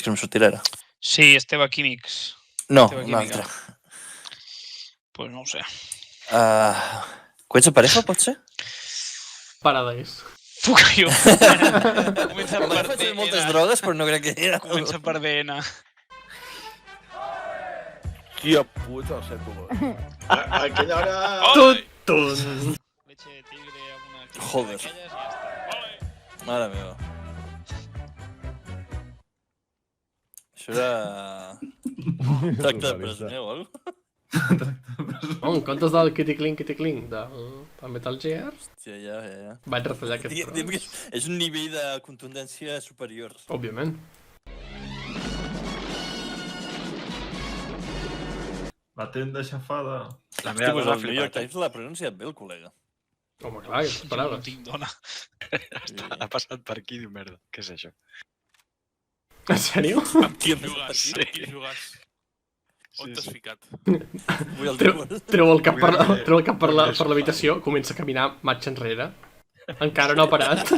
que no em sortirà ara. Sí, Esteve Químics. No, Esteve un Química. altre. Pues no ho sé. Cuets de pareja, pot ser? Paradise. Fuck you. Comença Home, per jo faig moltes DN. drogues, però no crec que era. Comença per DN. Tia puta, el set A aquella hora... Ole! Tun. Leche de tigre amb una crema Joder. d'aquelles i ja està. Ole! Mare meva. Això era... Tracte de presoner o alguna cosa? En comptes del Kitty Cling del Metal Gear, Hòstia, ja. vaig retallar aquest Diguem tros. que és un nivell de contundència superior. Òbviament. La tenda xafada. La Hòstia, meva pues dona ha el New York flipat. Times l'ha pronunciat bé, el col·lega. Home, clar, aquestes Jo no paraules. tinc dona. Ha passat per aquí, diu merda. Què és això? En sèrio? Amb qui hem Jugues, Sí. amb qui jugues? On Sí, t'has sí. ficat? Vull el Treu, tipus. treu el cap, treu el cap per Vull el l'habitació, comença a caminar marxa enrere. Encara no ha parat,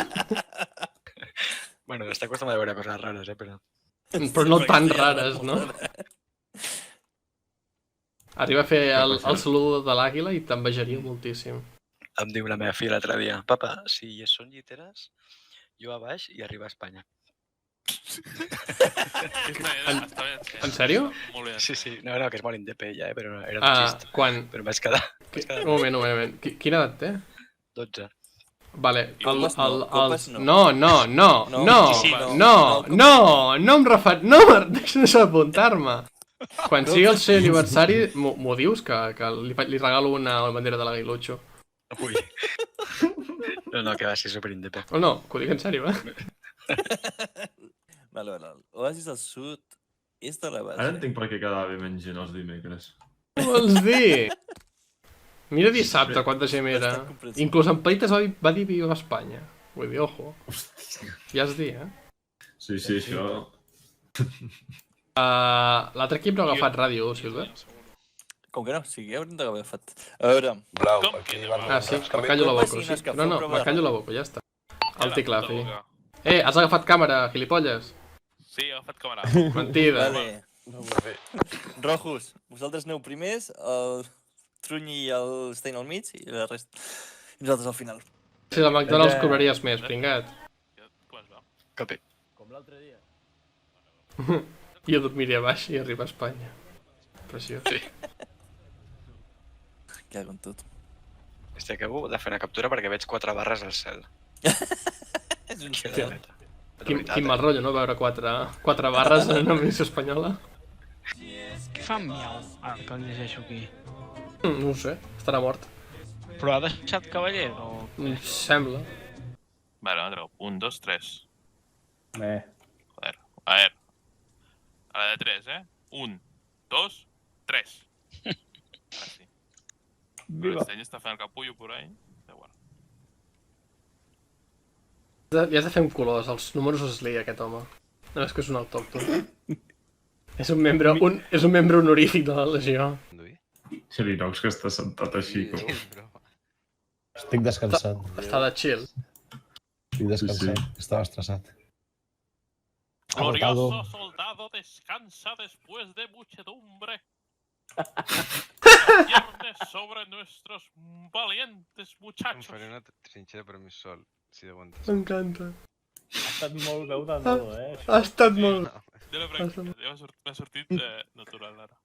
Bueno, està acostumada a veure coses rares, però... però no tan rares, no? Arriba a fer el saludo de l'àguila i t'envejaria moltíssim. Em diu la meva filla l'altre dia, papa, si són lliteres, jo a baix i arriba a Espanya. Està bé. En sèrio? Molt bé. Sí, no, que és molt indepe ja, però era un Ah, xist. quan? Però em vaig quedar Un moment. Quina edat té? 12. Vale, Copes no. No em refer... No, deixa d'apuntar-me. Quan sigui el seu aniversari, m'ho dius, que li regalo una bandera de l'Aguilucho. Ui. No, que va ser superindepe. O no, que ho dic en sèrio, eh? Vale. Oasis del sud és de la Ara base. entenc per què quedava menys gent els dimecres. Què vols dir? Mira dissabte quanta gent era. Bastant comprensible. Inclús en Peites va dir viu a Espanya. Vull dir, ojo. Ja es dir, eh? Sí, això... L'altre equip no ha agafat ràdio, Silver? Com que no? Sí, ja hauríem d'haver fet. A veure... Blau, Com aquí que va... no? Ah, sí, me callo la boca. Sí. No, me callo la boca, ja està. El Ticlafi. Has agafat càmera, gilipolles? Sí, he agafat càmera. Mentida. Vale. Rojos, vosaltres aneu primers, el Trunyi i el Stein al mig i la resta. I nosaltres al final. Si la McDonald's cobraries més, pringat. Com es va? Copi. Jo dormiria baix i arriba a Espanya. Preciós. Sí. Cago en tot. Hòstia, acabo de fer una captura perquè veig 4 barres al cel. És un Que xerrat. neta. Quin mal rotllo, no? Veure quatre barres en una missió espanyola. Què fa miau? Ara que el llegeixo aquí. No ho sé, estarà mort. Però ha deixat cavaller o... Sembla. Vale, treu. 1, 2, 3. Eh. Joder. A ver. A la de 3, ¿eh? 1, 2, 3. Así. Pero este año está fent el capullo por ahí. Da igual. Ja has de fer un colors, els números els lia aquest home. No, és que és un autòcton. És un membre honorífic de la Legió. Xerinox que està sentat així com... Estic descansant. Està de chill. Estic descansant. Sí. Estava estressat. Glorioso soldado descansa después de muchedumbre. Viernes sobre nuestros valientes muchachos. Faré una trinxera per mi sol, si aguantes. M'encanta. Ha estat molt veu de nou, Ha estat molt... M'ha sortit natural ara.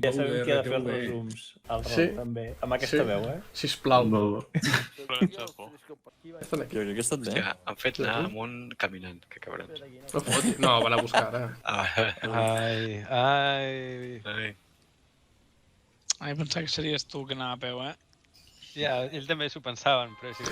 Ja sabem qui ha de fer els resums al Sí. Roc, també. Amb aquesta veu, eh? Sisplau. No. Però em sap por. Estan aquí. Jo crec que ha estat bé. Hòstia, han fet anar amunt caminant, que cabrons. No foti. No, van a buscar ara. Ai. Ai. Ai, pensava que series tu que anava a peu, eh? Ja, ells també s'ho pensaven, però sí.